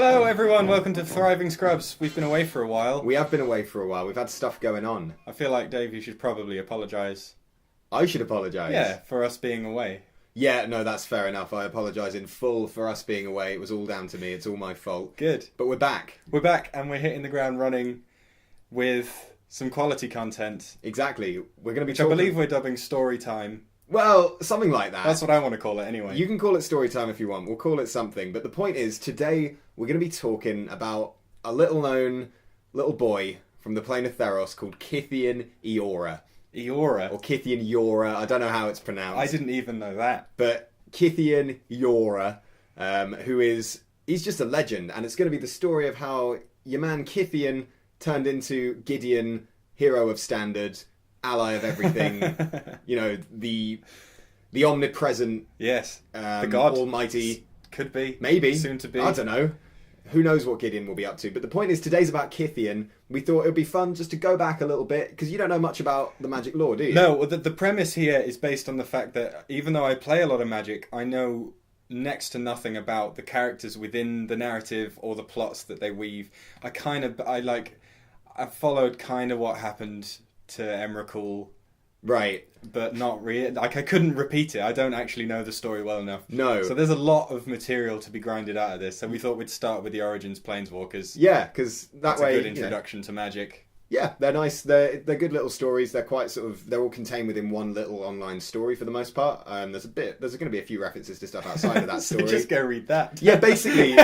Hello everyone, welcome to Thriving Scrubs. We've been away for a while. We have been away for a while. We've had stuff going on. I feel like, Dave, you should probably apologise. I should apologise. Yeah, for us being away. Yeah, no, that's fair enough. I apologise in full for us being away. It was all down to me. It's all my fault. Good. But we're back. We're back and we're hitting the ground running with some quality content. Exactly. We're going to be Which I believe we're dubbing storytime. Well, something like that. That's what I want to call it anyway. You can call it storytime if you want. We'll call it something. But the point is, today we're going to be talking about a little-known little boy from the plane of Theros called Kytheon Eora. Eora? Or Kytheon Eora. I don't know how it's pronounced. I didn't even know that. But Kytheon Eora, he's just a legend. And it's going to be the story of how your man Kytheon turned into Gideon, hero of standard, ally of everything, you know, the omnipresent, yes, the god, almighty, could be, maybe, soon to be. I don't know. Who knows what Gideon will be up to? But the point is, today's about Kytheon. We thought it would be fun just to go back a little bit because you don't know much about the magic lore, do you? No, well, the premise here is based on the fact that even though I play a lot of magic, I know next to nothing about the characters within the narrative or the plots that they weave. I followed kind of what happened to Emrakul, right, but not really. Like, I couldn't repeat it. I don't actually know the story well enough. No. So there's a lot of material to be grinded out of this. So we thought we'd start with the Origins Planeswalkers. Yeah, because that's a good introduction to magic. Yeah, they're nice. They're good little stories. They're quite they're all contained within one little online story for the most part. There's going to be a few references to stuff outside of that So story. just go read that. Yeah, basically,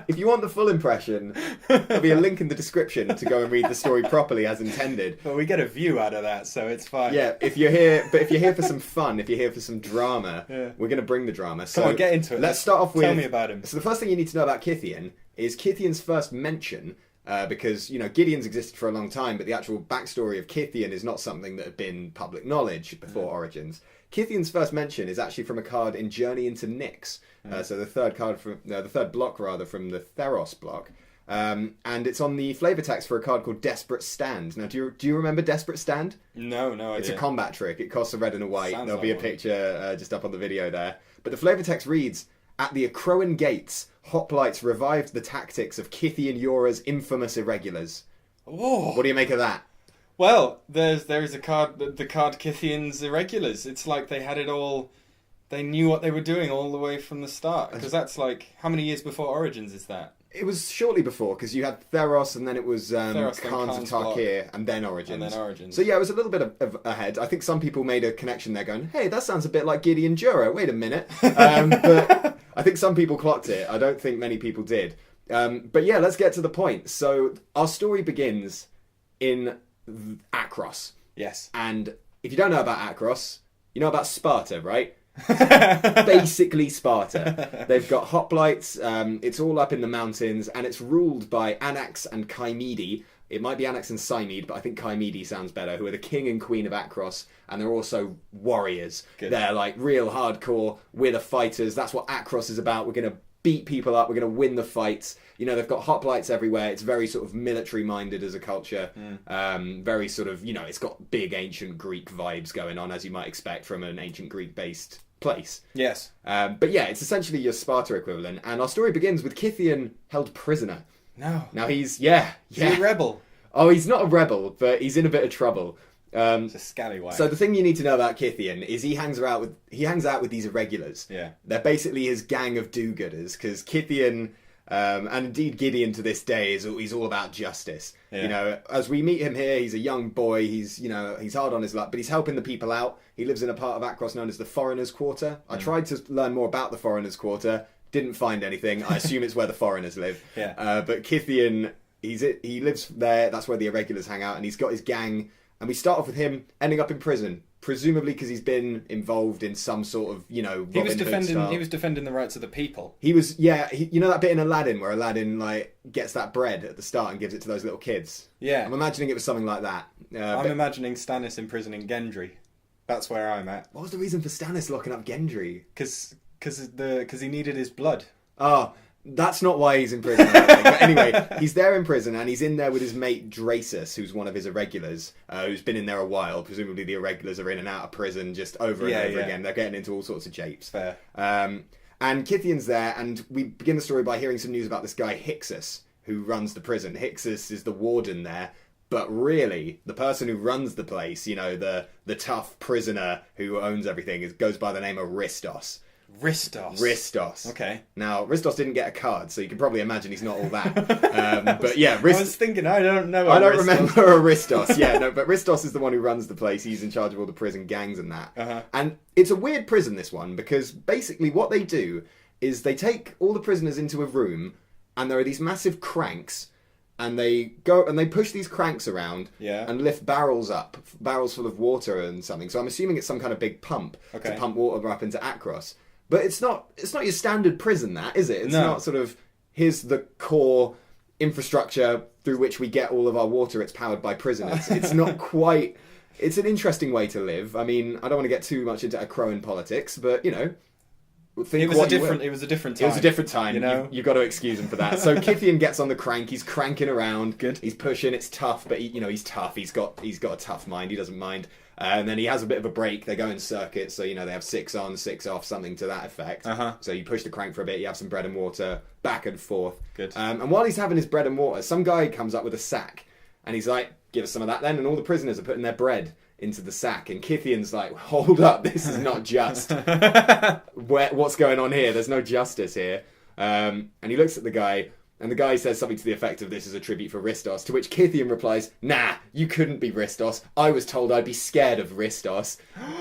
if you want the full impression, there'll be a link in the description to go and read the story properly as intended. But we get a view out of that, so it's fine. Yeah, if you're here for some fun, if you're here for some drama, we're going to bring the drama. So come on, get into it. Let's start off with. Tell me about him. So the first thing you need to know about Kytheon is Kytheon's first mention. Because, you know, Gideon's existed for a long time, but the actual backstory of Kytheon is not something that had been public knowledge before Origins. Kytheon's first mention is actually from a card in Journey into Nyx. So the third card from the third block from the Theros block. And it's on the flavor text for a card called Desperate Stand. Now, do you remember Desperate Stand? No idea. It's a combat trick. It costs a red and a white. Sounds There'll like be a one. picture just up on the video there. But the flavor text reads, "At the Acroan Gates, Hoplites revived the tactics of Kytheon Eora's infamous irregulars." Oh. What do you make of that? Well, there is a card, the card Kytheon's Irregulars. It's like they had it all, they knew what they were doing all the way from the start. Because that's like, how many years before Origins is that? It was shortly before, because you had Theros, and then it was Theros, then Khans of Tarkir, and then Origins. So yeah, it was a little bit of ahead. I think some people made a connection there going, hey, that sounds a bit like Gideon Jura. Wait a minute. But I think some people clocked it. I don't think many people did. But yeah, let's get to the point. So our story begins in Akros. Yes. And if you don't know about Akros, you know about Sparta, right? Basically Sparta. They've got hoplites, it's all up in the mountains, and it's ruled by Anax and Chimede. It might be Anax and Cymede, but I think Chimede sounds better, who are the king and queen of Akros, and they're also warriors. Good. They're like real hardcore, we're the fighters, that's what Akros is about, we're going to beat people up, we're going to win the fights. You know, they've got hoplites everywhere, it's very sort of military-minded as a culture, very sort of, you know, it's got big ancient Greek vibes going on, as you might expect from an ancient Greek-based place. Yes. But yeah, it's essentially your Sparta equivalent, and our story begins with Kytheon held prisoner. No. Now he's He's a rebel. Oh, he's not a rebel, but he's in a bit of trouble. It's a scallywag. So the thing you need to know about Kytheon is he hangs out with these irregulars. Yeah. They're basically his gang of do-gooders, because Kytheon, and indeed Gideon to this day, he's all about justice. Yeah. You know, as we meet him here, he's a young boy, he's hard on his luck, but he's helping the people out. He lives in a part of Akros known as the Foreigners' Quarter. I tried to learn more about the Foreigners' Quarter, didn't find anything. I assume it's where the foreigners live. Yeah. But Kytheon, he lives there, that's where the irregulars hang out, and he's got his gang, and we start off with him ending up in prison. Presumably because he's been involved in some sort of, you know, He was defending the rights of the people. you know that bit in Aladdin where Aladdin like gets that bread at the start and gives it to those little kids? Yeah. I'm imagining it was something like that. I'm imagining Stannis imprisoning Gendry. That's where I'm at. What was the reason for Stannis locking up Gendry? Because he needed his blood. Oh, that's not why he's in prison. I don't think. But anyway, he's there in prison, and he's in there with his mate Drasus, who's one of his irregulars, who's been in there a while. Presumably the irregulars are in and out of prison just over and over again. They're getting into all sorts of japes. Fair. And Kytheon's there, and we begin the story by hearing some news about this guy, Hixus, who runs the prison. Hixus is the warden there, but really, the person who runs the place, you know, the tough prisoner who owns everything, goes by the name of Ristos. Ristos. Okay. Now, Ristos didn't get a card, so you can probably imagine he's not all that. But yeah, I was thinking, I don't know. I don't remember a Ristos. Yeah, no, but Ristos is the one who runs the place. He's in charge of all the prison gangs and that. Uh-huh. And it's a weird prison, this one, because basically what they do is they take all the prisoners into a room, and there are these massive cranks, and they go and they push these cranks around and lift barrels full of water and something. So I'm assuming it's some kind of big pump to pump water up into Akros. But it's not your standard prison, that, is it? It's not sort of, here's the core infrastructure through which we get all of our water, it's powered by prisoners. It's not quite... It's an interesting way to live. I mean, I don't want to get too much into Crowan politics, but, you know... It was a different time. It was a different time. You know? You've got to excuse him for that. So Kytheon gets on the crank. He's cranking around. Good. He's pushing. It's tough, but he's tough. He's got a tough mind. He doesn't mind. And then he has a bit of a break. They go in circuits, so they have 6 on, 6 off, something to that effect. So you push the crank for a bit. You have some bread and water, back and forth. Good. And while he's having his bread and water, some guy comes up with a sack, and he's like, "Give us some of that, then." And all the prisoners are putting their bread into the sack, and Kytheon's like, "Hold up, this is not just. What's going on here? There's no justice here." And he looks at the guy, and the guy says something to the effect of, "This is a tribute for Ristos," to which Kytheon replies, "Nah, you couldn't be Ristos. I was told I'd be scared of Ristos."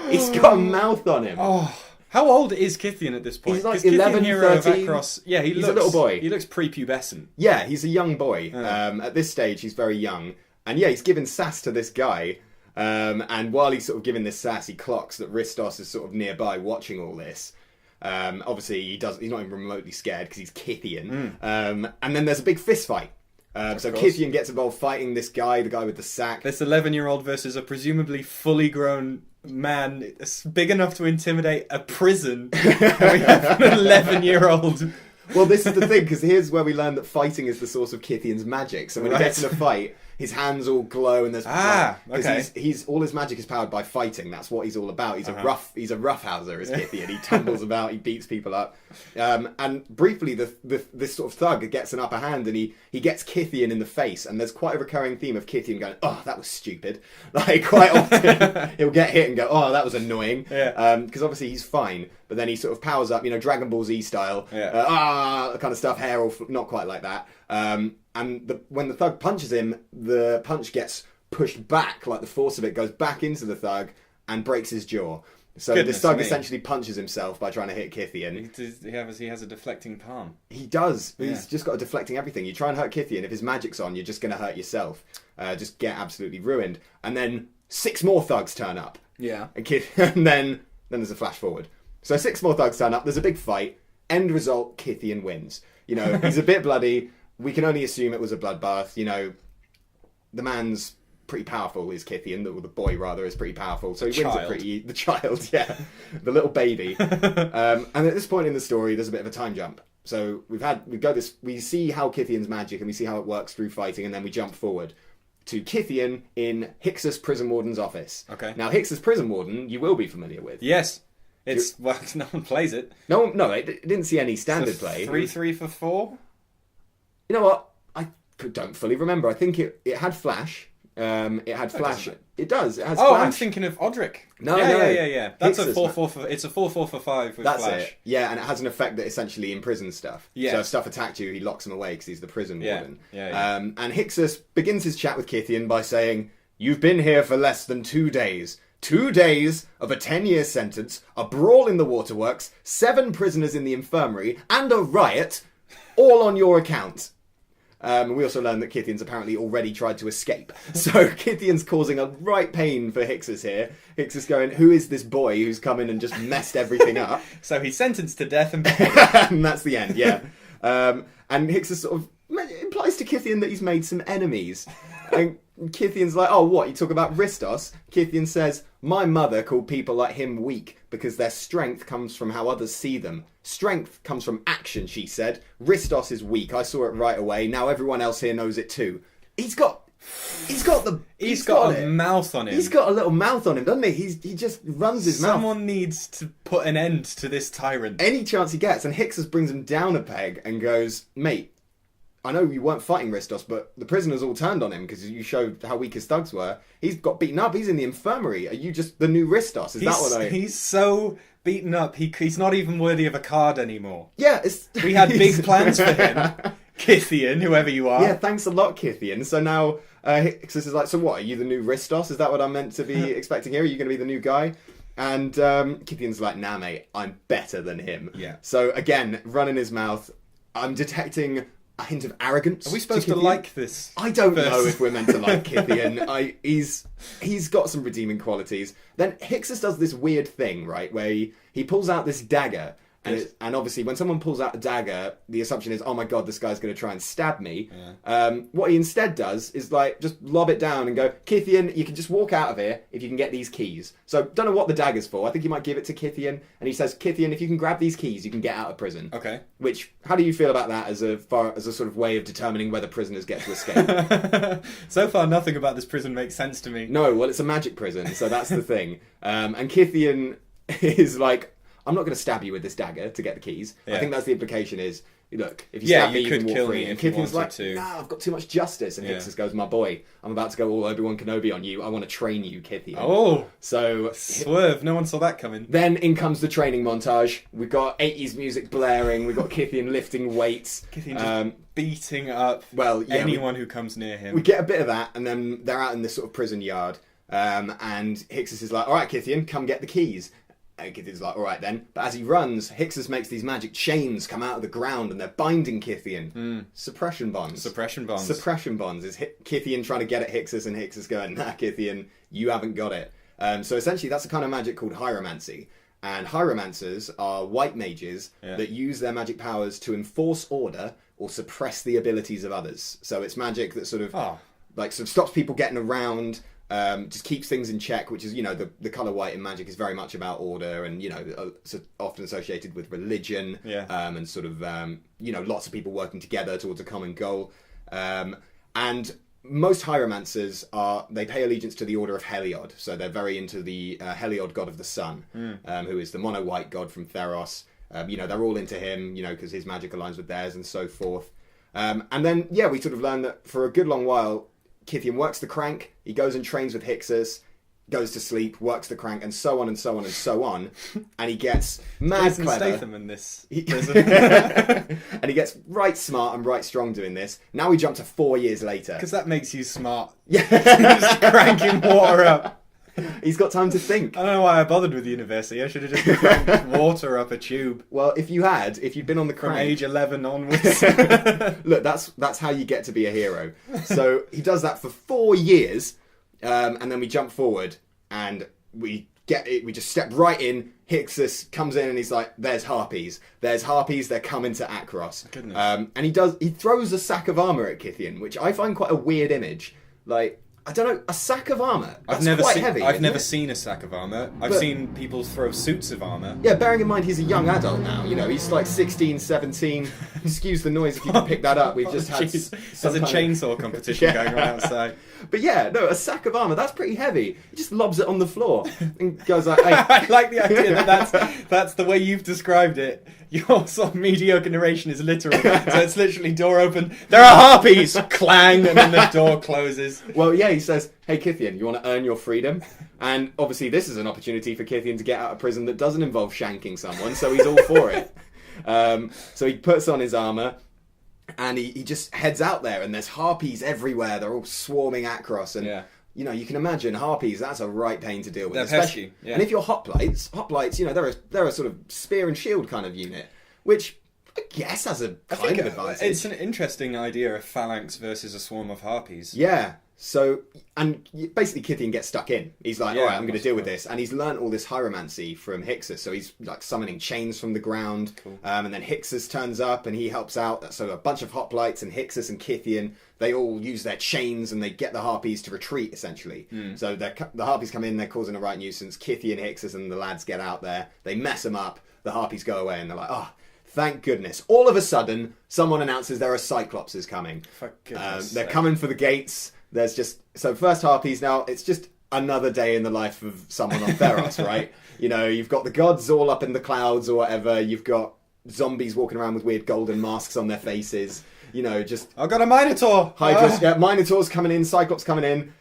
He's got a mouth on him. Oh, how old is Kytheon at this point? He's like 11, hero 13. Of Akros, yeah, he's a little boy. He looks prepubescent. Yeah, he's a young boy. At this stage, he's very young. And yeah, he's giving sass to this guy. And while he's sort of giving this sass, he clocks that Ristos is sort of nearby watching all this. Obviously, he's not even remotely scared because he's Kytheon. And then there's a big fist fight. So Kytheon gets involved fighting this guy, the guy with the sack. This 11-year-old versus a presumably fully grown man. It's big enough to intimidate a prison. And we have an 11-year-old. Well, this is the thing, because here's where we learn that fighting is the source of Kytheon's magic. So when he gets in a fight, his hands all glow and there's okay. He's all his magic is powered by fighting. That's what he's all about. He's a roughhouser, is Kytheon. He tumbles about, he beats people up. And briefly, this sort of thug gets an upper hand, and he gets Kytheon in the face. And there's quite a recurring theme of Kytheon going, "Oh, that was stupid." Like quite often, he'll get hit and go, "Oh, that was annoying." Because obviously he's fine, but then he sort of powers up, Dragon Ball Z style, kind of stuff. Hair all not quite like that. And when the thug punches him, the punch gets pushed back, like the force of it goes back into the thug and breaks his jaw. So this thug essentially punches himself by trying to hit Kytheon. He has a deflecting palm. He does, but he's just got a deflecting everything. You try and hurt Kytheon, if his magic's on, you're just going to hurt yourself. Just get absolutely ruined. And then 6 more thugs turn up. Yeah. And then there's a flash forward. So 6 more thugs turn up, there's a big fight. End result, Kytheon wins. He's a bit bloody. We can only assume it was a bloodbath. The man's pretty powerful, is Kytheon, or the boy rather, is pretty powerful. So he wins it the child, yeah. The little baby. And at this point in the story, there's a bit of a time jump. So we see how Kytheon's magic and we see how it works through fighting, and then we jump forward to Kytheon in Hixus Prison Warden's office. Okay. Now, Hixus Prison Warden, you will be familiar with. Yes. No one plays it. No, it didn't see any standard play. 3-3 for 4? You know what? I don't fully remember. I think it had Flash. It had Flash. It does. It has Flash. I'm thinking of Odric. No. That's a 4-4 it's a 4-4 for 5 with That's Flash. It. Yeah, and it has an effect that essentially imprisons stuff. Yeah. So if stuff attacked you, he locks them away because he's the prison warden. And Hixus begins his chat with Kytheon by saying, "You've been here for less than 2 days. 2 days of a 10-year sentence, a brawl in the waterworks, 7 prisoners in the infirmary, and a riot, all on your account." We also learn that Kytheon's apparently already tried to escape. So Kytheon's causing a right pain for Hixus here. Hixus going, "Who is this boy who's come in and just messed everything up?" So he's sentenced to death and and that's the end, yeah. And Hixus sort of implies to Kytheon that he's made some enemies. And Kytheon's like, "Oh, what? You talk about Ristos?" Kytheon says, "My mother called people like him weak because their strength comes from how others see them. Strength comes from action," she said. "Ristos is weak. I saw it right away. Now everyone else here knows it too." He's got He's got a mouth on him. He's got a little mouth on him, doesn't he? He just runs his mouth. Someone needs to put an end to this tyrant. Any chance he gets, and Hixus brings him down a peg and goes, mate, I know you weren't fighting Ristos, but the prisoners all turned on him because you showed how weak his thugs were. He's got beaten up. He's in the infirmary. Are you just the new Ristos? He's so beaten up. He's not even worthy of a card anymore. Yeah, we had big plans for him. Kytheon, whoever you are. Yeah, thanks a lot, Kytheon. So now Hixus is like, so what? Are you the new Ristos? Is that what I'm meant to be expecting here? Are you going to be the new guy? And Kytheon's like, nah, mate, I'm better than him. Yeah. So again, running his mouth, I'm detecting a hint of arrogance. Are we supposed to like this? I don't know if we're meant to like Kytheon. He's got some redeeming qualities. Then Hixus does this weird thing, right, where he pulls out this dagger. And obviously, when someone pulls out a dagger, the assumption is, oh my god, this guy's going to try and stab me. Yeah. What he instead does is like just lob it down and go, Kytheon, you can just walk out of here if you can get these keys. So don't know what the dagger's for. I think he might give it to Kytheon, and he says, Kytheon, if you can grab these keys, you can get out of prison. Okay. Which, how do you feel about that as a sort of way of determining whether prisoners get to escape? So far, nothing about this prison makes sense to me. No, well, it's a magic prison, so that's the thing. And Kytheon is like, I'm not going to stab you with this dagger to get the keys. Yeah. I think that's the implication is, look, if you stab me, you can walk free. And Kytheon's like, nah, I've got too much justice. And Hixus goes, my boy, I'm about to go all Obi-Wan Kenobi on you. I want to train you, Kytheon. Oh, so swerve. No one saw that coming. Then in comes the training montage. We've got 80s music blaring. We've got Kytheon lifting weights. Kytheon just beating up anyone who comes near him. We get a bit of that, and then they're out in this sort of prison yard. And Hixus is like, all right, Kytheon, come get the keys. And Kytheon's like, all right then. But as he runs, Hixus makes these magic chains come out of the ground and they're binding Kytheon. Suppression bonds. Suppression bonds. Suppression bonds. Is Kytheon trying to get at Hixus and Hixus going, nah, Kytheon, you haven't got it. So essentially that's a kind of magic called hieromancy. And hieromancers are white mages that use their magic powers to enforce order or suppress the abilities of others. So it's magic that sort of stops people getting around. Just keeps things in check, which is, the colour white in magic is very much about order and, often associated with religion and sort of, lots of people working together towards a common goal. And most hieromancers they pay allegiance to the order of Heliod. So they're very into the Heliod god of the sun, who is the mono-white god from Theros. They're all into him, because his magic aligns with theirs and so forth. And then, we sort of learn that for a good long while, Kytheon works the crank, he goes and trains with Hixus, goes to sleep, works the crank, and so on and so on and so on, and he gets mad clever. Statham in this prison. And he gets right smart and right strong doing this. Now we jump to 4 years later. Because that makes you smart. Yeah. Just cranking water up. He's got time to think. I don't know why I bothered with university. I should have just cranked water up a tube. Well, if you'd been on the crank... From age 11 onwards. Look, that's how you get to be a hero. So he does that for 4 years, and then we jump forward, and we just step right in. Hixus comes in, and he's like, there's harpies. There's harpies, they're coming to Akros. Goodness. And he throws a sack of armour at Kytheon, which I find quite a weird image. Like... I don't know, a sack of armour? That's quite heavy. I've never seen a sack of armour. I've seen people throw suits of armour. Yeah, bearing in mind he's a young adult now, he's like 16, 17. Excuse the noise if you can pick that up. We've just had There's a chainsaw competition going on outside. But a sack of armour, that's pretty heavy. He just lobs it on the floor and goes like, hey. I like the idea that that's the way you've described it. Your sort of mediocre narration is literal. So it's literally door open, there are harpies! Clang! And then the door closes. Well, he says, hey Kytheon, you want to earn your freedom? And obviously this is an opportunity for Kytheon to get out of prison that doesn't involve shanking someone, so he's all for it. So he puts on his armour, and he just heads out there, and there's harpies everywhere. They're all swarming Akros, and you can imagine harpies. That's a right pain to deal with, they're especially. Pesky, And if you're hoplites, they're a sort of spear and shield kind of unit, which I guess has a kind of advantage. It's an interesting idea, a phalanx versus a swarm of harpies. Yeah. So, and basically Kytheon gets stuck in. He's like, all right, I'm going to deal with this. And he's learnt all this hieromancy from Hixus. So he's like summoning chains from the ground. Cool. And then Hixus turns up and he helps out. So a bunch of hoplites and Hixus and Kytheon, they all use their chains and they get the harpies to retreat, essentially. So the harpies come in, they're causing a right nuisance. Kytheon, Hixus and the lads get out there. They mess them up. The harpies go away and they're like, thank goodness. All of a sudden, someone announces there are Cyclopses coming. For goodness they're coming for the gates. there's just... So first Harpies now, it's just another day in the life of someone on Theros, right? You know, you've got the gods all up in the clouds or whatever. You've got zombies walking around with weird golden masks on their faces. You know, just... I've got a Minotaur! Yeah, Minotaur's coming in, Cyclops coming in.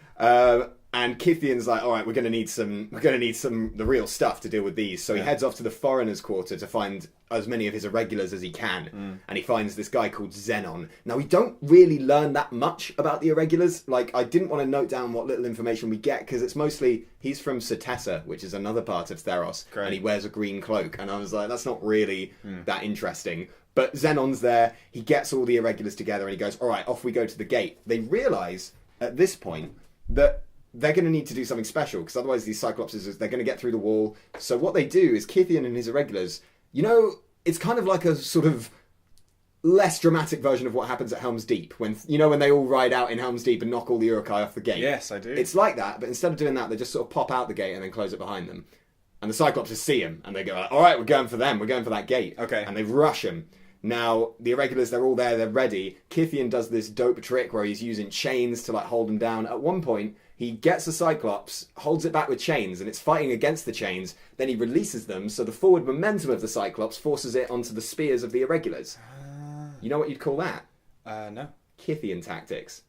And Kytheon's like, all right, we're going to need the real stuff to deal with these. So he heads off to the foreigners' quarter to find as many of his irregulars as he can. And he finds this guy called Xenon. Now, we don't really learn that much about the irregulars. Like, I didn't want to note down what little information we get, because it's mostly, he's from Setessa, which is another part of Theros. Great. And he wears a green cloak. And I was like, that's not really that interesting. But Xenon's there, he gets all the irregulars together, and he goes, all right, off we go to the gate. They realise, at this point, that they're going to need to do something special, because otherwise these Cyclopses, they're going to get through the wall. So what they do is Kytheon and his irregulars, you know, it's kind of like a sort of less dramatic version of what happens at Helm's Deep. When, you know, when they all ride out in Helm's Deep and knock all the Uruk-hai off the gate. Yes, I do. It's like that, but instead of doing that, they just sort of pop out the gate and then close it behind them. And the Cyclopses see him, and they go, all right, we're going for them. We're going for that gate. Okay. And they rush him. Now, the irregulars, they're all there, they're ready. Kytheon does this dope trick where he's using chains to, like, hold them down. At one point, he gets a Cyclops, holds it back with chains, and it's fighting against the chains. Then he releases them, so the forward momentum of the Cyclops forces it onto the spears of the irregulars. You know what you'd call that? No. Kytheon tactics.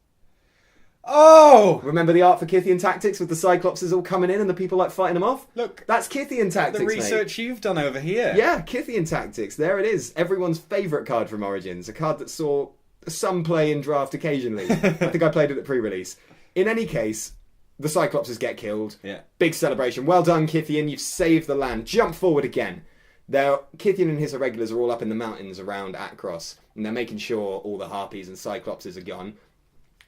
Oh! Remember the art for Kytheon tactics with the Cyclopses all coming in and the people like fighting them off? Look, that's Kytheon tactics, the research you've done over here. Yeah, Kytheon tactics. There it is. Everyone's favourite card from Origins. A card that saw some play in draft occasionally. I think I played it at pre-release. In any case, the Cyclopses get killed. Yeah. Big celebration. Well done, Kytheon. You've saved the land. Jump forward again. Kytheon and his irregulars are all up in the mountains around Akros, and they're making sure all the Harpies and Cyclopses are gone.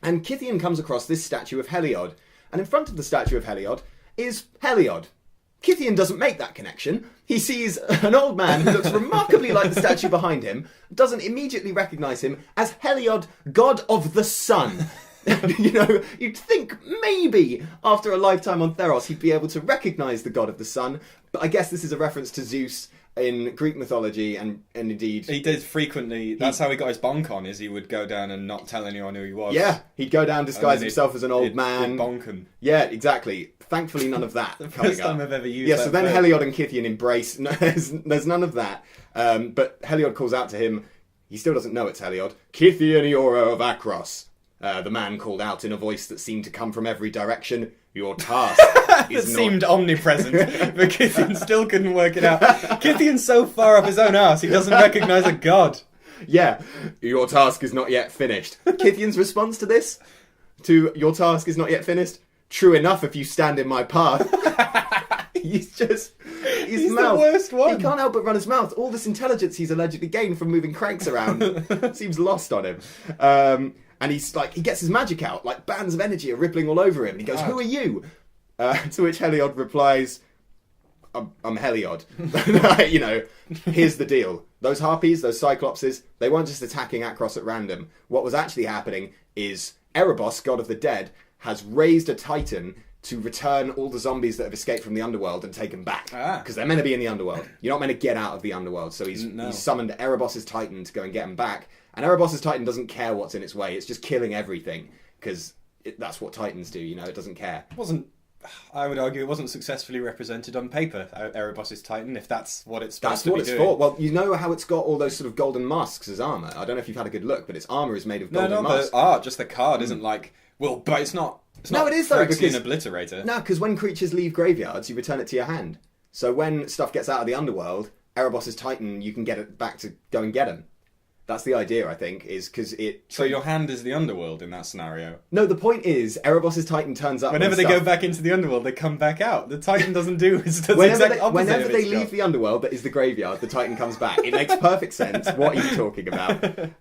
And Kytheon comes across this statue of Heliod, and in front of the statue of Heliod is Heliod. Kytheon doesn't make that connection. He sees an old man who looks remarkably like the statue behind him, doesn't immediately recognise him as Heliod, god of the sun. You know, you'd think maybe after a lifetime on Theros he'd be able to recognise the god of the sun, but I guess this is a reference to Zeus in Greek mythology, and indeed... He did frequently... That's how he got his bonk on, is he would go down and not tell anyone who he was. Yeah, he'd go down, disguise himself as an old man. He'd bonk him. Yeah, exactly. Thankfully, none of that The coming first up. time I've ever used Yeah, that so then phrase. Heliod and Kytheon embrace. No, there's none of that. But Heliod calls out to him. He still doesn't know it's Heliod. Kytheon Iora of Akros. The man called out in a voice that seemed to come from every direction. Your task It seemed omnipresent, but Kytheon still couldn't work it out. Kytheon's so far up his own arse, he doesn't recognise a god. Yeah, your task is not yet finished. Kytheon's response to this? To your task is not yet finished? True enough if you stand in my path. He's the worst one. He can't help but run his mouth. All this intelligence he's allegedly gained from moving cranks around seems lost on him. And he's like, he gets his magic out, like bands of energy are rippling all over him. And he goes, who are you? To which Heliod replies, I'm Heliod. You know, here's the deal. Those Harpies, those Cyclopses, they weren't just attacking Akros at random. What was actually happening is Erebos, god of the dead, has raised a Titan to return all the zombies that have escaped from the underworld and take them back. Because they're meant to be in the underworld. You're not meant to get out of the underworld. So he's summoned Erebos' Titan to go and get them back. And Erebos' Titan doesn't care what's in its way. It's just killing everything. Because that's what Titans do, you know? It doesn't care. I would argue it wasn't successfully represented on paper, Erebos' Titan, if that's what it's supposed That's to what be it's doing. for. Well, you know how it's got all those sort of golden masks as armour? I don't know if you've had a good look, but its armour is made of golden masks. The art, just the card isn't like... Well, but it's not... No, it is though, because... because... Obliterator. No, because when creatures leave graveyards, you return it to your hand. So when stuff gets out of the underworld, Erebos' Titan, you can get it back to go and get them. That's the idea, I think, is because it... So your hand is the underworld in that scenario? No, the point is, Erebos' Titan turns up... Whenever they go back into the underworld, they come back out. The Titan doesn't do... Whenever they leave the underworld, that is the graveyard, the Titan comes back. It makes perfect sense. What are you talking about?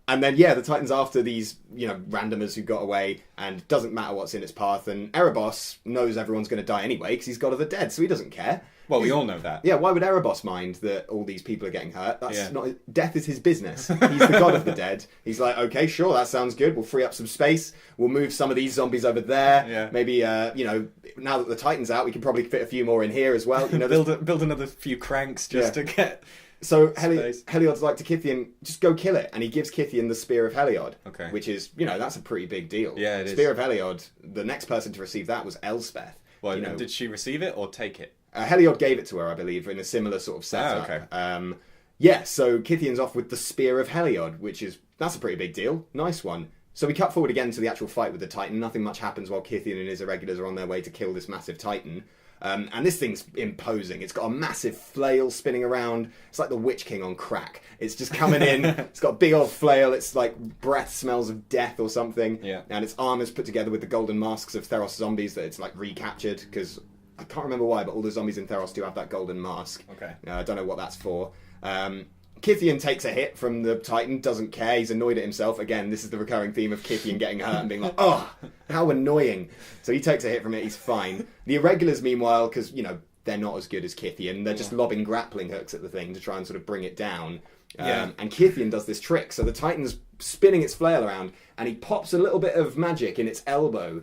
And then, yeah, the Titan's after these, you know, randomers who got away, and doesn't matter what's in its path, and Erebos knows everyone's going to die anyway, because he's god of the dead, so he doesn't care. Well, we all know that. Yeah, why would Erebos mind that all these people are getting hurt? That's not... Death is his business. He's the god of the dead. He's like, okay, sure, that sounds good. We'll free up some space. We'll move some of these zombies over there. Yeah. Maybe, you know, now that the Titan's out, we can probably fit a few more in here as well. You know, build another few cranks just to get So Space. Heliod's like to Kytheon, just go kill it. And he gives Kytheon the Spear of Heliod. Okay. Which is, you know, that's a pretty big deal. Yeah, it is. Spear of Heliod, the next person to receive that was Elspeth. Well, you know, did she receive it or take it? Heliod gave it to her, I believe, in a similar sort of setup. Okay. Yeah, so Kytheon's off with the Spear of Heliod, that's a pretty big deal. Nice one. So we cut forward again to the actual fight with the Titan. Nothing much happens while Kytheon and his irregulars are on their way to kill this massive Titan. And this thing's imposing. It's got a massive flail spinning around. It's like the Witch King on crack. It's just coming in. It's got a big old flail. It's like breath smells of death or something. Yeah. And its armor's put together with the golden masks of Theros zombies that it's like recaptured, because I can't remember why, but all the zombies in Theros do have that golden mask. Okay. I don't know what that's for. Kytheon takes a hit from the Titan, doesn't care, he's annoyed at himself. Again, this is the recurring theme of Kytheon getting hurt and being like, oh, how annoying. So he takes a hit from it, he's fine. The Irregulars, meanwhile, because, you know, they're not as good as Kytheon, they're just lobbing grappling hooks at the thing to try and sort of bring it down. And Kytheon does this trick. So the Titan's spinning its flail around, and he pops a little bit of magic in its elbow,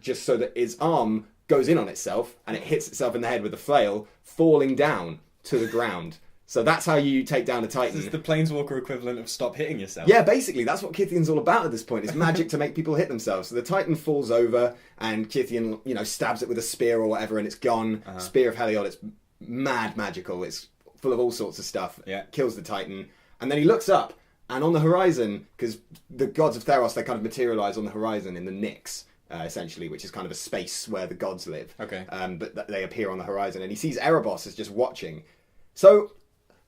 just so that its arm goes in on itself, and it hits itself in the head with the flail, falling down to the ground. So that's how you take down a Titan. This is the Planeswalker equivalent of stop hitting yourself. Yeah, basically, that's what Kytheon's all about at this point. It's magic to make people hit themselves. So the Titan falls over, and Kytheon, you know, stabs it with a spear or whatever, and it's gone. Spear of Heliod, it's mad magical. It's full of all sorts of stuff. Yeah. Kills the Titan. And then he looks up, and on the horizon, because the gods of Theros, they kind of materialise on the horizon in the Nyx, essentially, which is kind of a space where the gods live. Okay. But they appear on the horizon, and he sees Erebos as just watching. So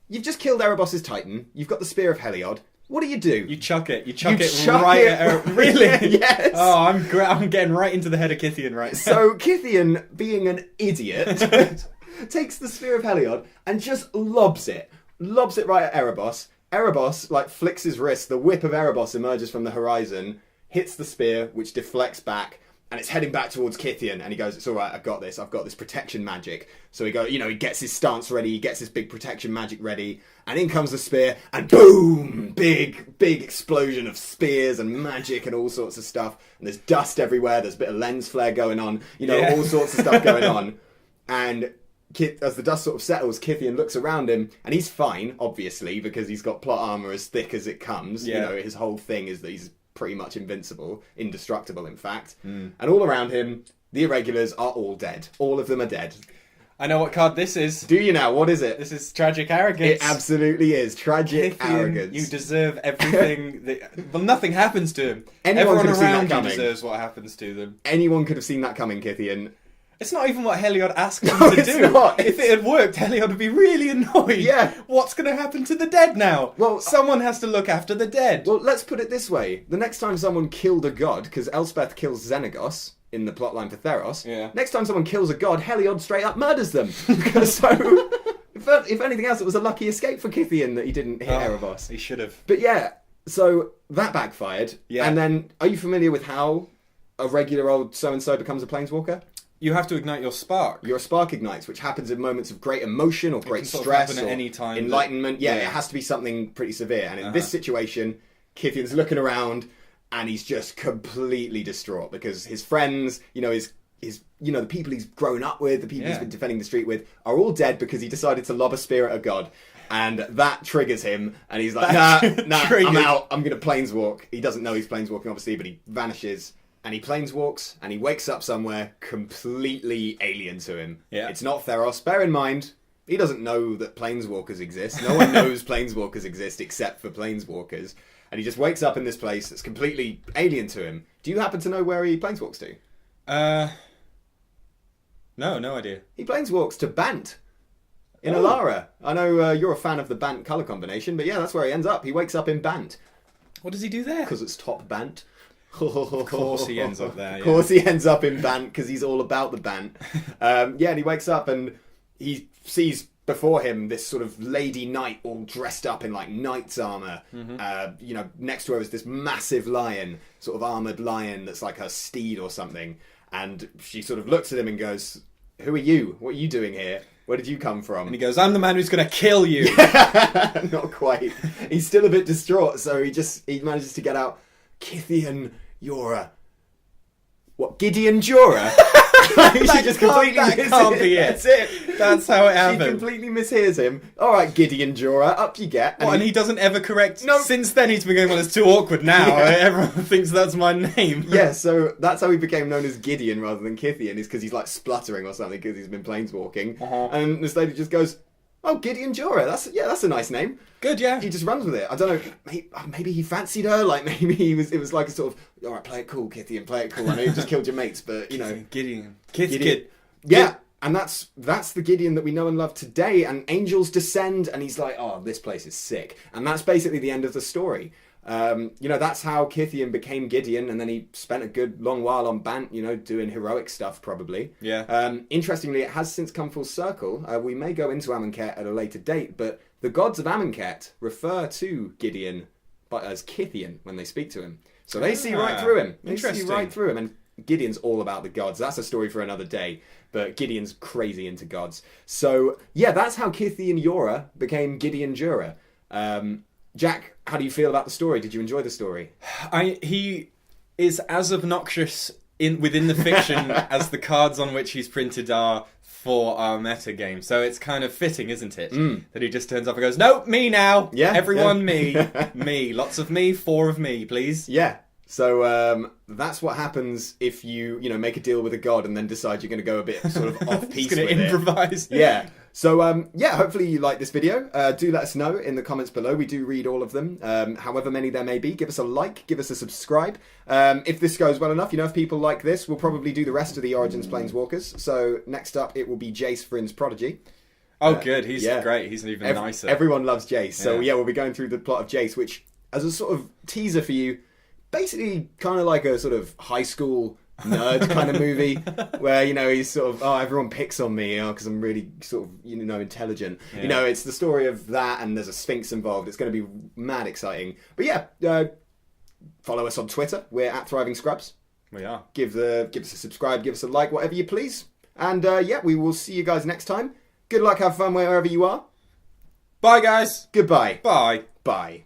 you've just killed Erebos' Titan. You've got the Spear of Heliod. What do? You chuck it. You chuck You it chuck right it. at Really? Yes. Oh, I'm getting right into the head of Kytheon right now. So Kytheon, being an idiot, takes the Spear of Heliod and just lobs it. Lobs it right at Erebos. Erebos, like, flicks his wrist. The whip of Erebos emerges from the horizon, hits the spear, which deflects back, and it's heading back towards Kytheon, and he goes, it's all right, I've got this protection magic. So he gets his stance ready, he gets his big protection magic ready, and in comes the spear, and boom! Big explosion of spears and magic and all sorts of stuff, and there's dust everywhere, there's a bit of lens flare going on, all sorts of stuff going on. And as the dust sort of settles, Kytheon looks around him, and he's fine, obviously, because he's got plot armor as thick as it comes. Yeah. His whole thing is that he's pretty much invincible, indestructible, in fact. And all around him, the Irregulars are all dead. All of them are dead. I know what card this is. Do you now? What is it? This is Tragic Arrogance. It absolutely is. Tragic Kytheon, arrogance. You deserve everything. Well, nothing happens to him. Anyone Everyone could have seen that around you coming. deserves what happens to them. Anyone could have seen that coming, Kytheon. It's not even what Heliod asked him No, to it's do. not. If it had worked, Heliod would be really annoyed. Yeah. What's going to happen to the dead now? Well, someone has to look after the dead. Well, let's put it this way. The next time someone killed a god, because Elspeth kills Xenagos in the plotline for Theros, next time someone kills a god, Heliod straight up murders them. So, if anything else, it was a lucky escape for Kytheon that he didn't hit Erebos. He should have. But yeah, so that backfired. Yeah. And then, are you familiar with how a regular old so-and-so becomes a planeswalker? You have to ignite your spark. Your spark ignites, which happens in moments of great emotion or great can sort of stress happen or at any time enlightenment. It has to be something pretty severe. And in this situation, Kytheon's looking around and he's just completely distraught because his friends, his the people he's grown up with, the people he's been defending the street with, are all dead because he decided to lob a spear at a god. And that triggers him, and he's like, nah, I'm out, I'm going to planeswalk. He doesn't know he's planeswalking, obviously, but he vanishes. And he planeswalks, and he wakes up somewhere completely alien to him. Yeah. It's not Theros. Bear in mind, he doesn't know that planeswalkers exist. No one knows planeswalkers exist except for planeswalkers. And he just wakes up in this place that's completely alien to him. Do you happen to know where he planeswalks to? No idea. He planeswalks to Bant in Alara. I know you're a fan of the Bant colour combination, but yeah, that's where he ends up. He wakes up in Bant. What does he do there? Because it's top Bant. Of course he ends up there. Of course he ends up in Bant because he's all about the Bant. And he wakes up and he sees before him this sort of lady knight all dressed up in like knight's armour. Next to her is this massive lion, sort of armoured lion that's like her steed or something. And she sort of looks at him and goes, "Who are you? What are you doing here? Where did you come from?" And he goes, "I'm the man who's going to kill you." Not quite. He's still a bit distraught, so he manages to get out, "Kytheon, you're a... What, Gideon Jura?" You should just completely that miss can't it. be it. That's it. That's how it She happened. completely mishears him. All right, Gideon Jorah, up you get. And he doesn't ever correct. No. Since then, he's been going, well, it's too awkward now. Yeah. Everyone thinks that's my name. Yeah, so that's how he became known as Gideon rather than Kytheon, is because he's like spluttering or something because he's been planeswalking. And this lady just goes, "Oh, Gideon Jorah, that's a nice name." Good, yeah. He just runs with it. I don't know, maybe he fancied her, like maybe it was like a sort of, all right, play it cool, Kytheon, play it cool. I know you just killed your mates, but you know. Gideon. Gideon. Yeah, and that's the Gideon that we know and love today, and angels descend, and he's like, oh, this place is sick. And that's basically the end of the story. That's how Kytheon became Gideon, and then he spent a good long while on Bant, doing heroic stuff, probably. Yeah. Interestingly, it has since come full circle. We may go into Amonkhet at a later date, but the gods of Amonkhet refer to Gideon as Kytheon when they speak to him. So they see right through him. They see right through him, and Gideon's all about the gods. That's a story for another day, but Gideon's crazy into gods. So, yeah, that's how Kytheon Jorah became Gideon Jorah. Jack, how do you feel about the story? Did you enjoy the story? He is as obnoxious within the fiction as the cards on which he's printed are for our meta game. So it's kind of fitting, isn't it? That he just turns up and goes, "No, me now. Yeah, everyone, yeah. me, me, lots of me, 4 of me, please." Yeah. So that's what happens if you make a deal with a god and then decide you're going to go a bit sort of off piece with He's going to improvise. Yeah. So hopefully you like this video. Do let us know in the comments below. We do read all of them, however many there may be. Give us a like, give us a subscribe. If this goes well enough, if people like this, we'll probably do the rest of the Origins Planeswalkers. So next up, it will be Jace Vryn's Prodigy. Oh, good. He's great. He's even nicer. Everyone loves Jace. So we'll be going through the plot of Jace, which, as a sort of teaser for you, basically kind of like a sort of high school nerd kind of movie where he's sort of, oh, everyone picks on me because I'm really sort of intelligent. It's the story of that, and there's a Sphinx involved. It's going to be mad exciting. But yeah, follow us on Twitter. We're at Thriving Scrubs. We are. Give us a subscribe, give us a like, whatever you please. And we will see you guys next time. Good luck, have fun wherever you are. Bye, guys. Goodbye. Bye. Bye.